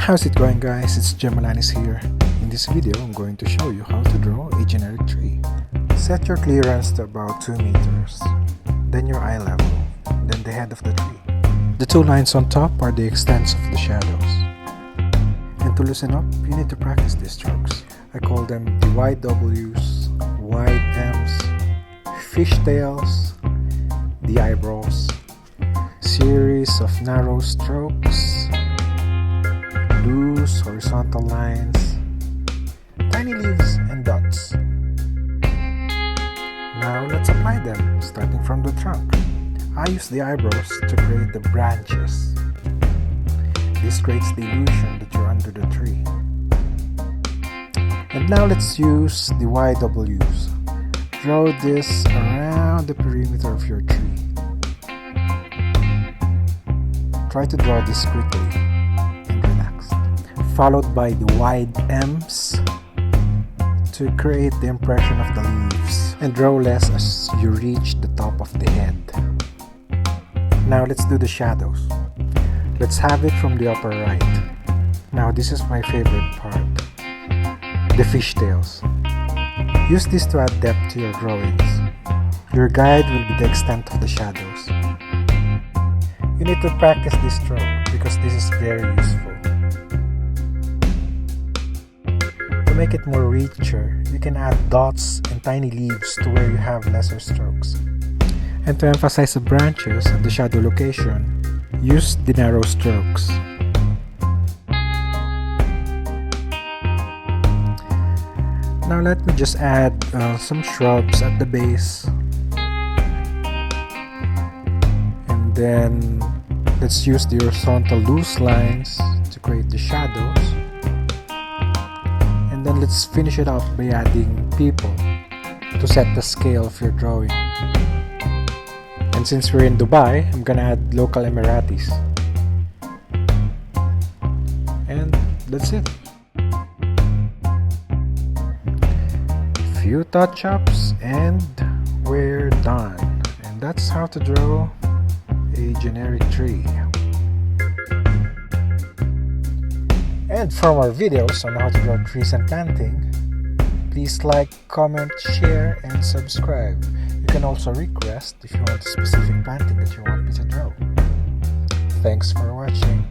How's it going, guys? It's Gemalanis here. In this video, I'm going to show you how to draw a generic tree. Set your clearance to about 2 meters, then your eye level, then the head of the tree. The two lines on top are the extents of the shadows. And to loosen up, you need to practice these strokes. I call them the wide W's, wide M's, fishtails, the eyebrows, series of narrow strokes, loose horizontal lines, tiny leaves and dots. Now let's apply them, starting from the trunk. I use the eyebrows to create the branches. This creates the illusion that you're under the tree. And now let's use the wide W's. Draw this around the perimeter of your tree. Try to draw this quickly and relax. Followed by the wide M's to create the impression of the leaves, and draw less as you reach the top of the head. Now let's do the shadows. Let's have it from the upper right. Now this is my favorite part, the fishtails. Use this to add depth to your drawings. Your guide will be the extent of the shadows. You need to practice this stroke because this is very useful. To make it more richer, you can add dots and tiny leaves to where you have lesser strokes. And to emphasize the branches and the shadow location, use the narrow strokes. Now let me just add some shrubs at the base. And then let's use the horizontal loose lines to create the shadows. And then let's finish it up by adding people to set the scale of your drawing. And since we're in Dubai, I'm gonna add local Emiratis. And that's it. Few touch-ups and we're done. And that's how to draw a generic tree. And for more videos on how to draw trees and planting, please like, comment, share, and subscribe. You can also request if you want a specific planting that you want me to draw. Thanks for watching.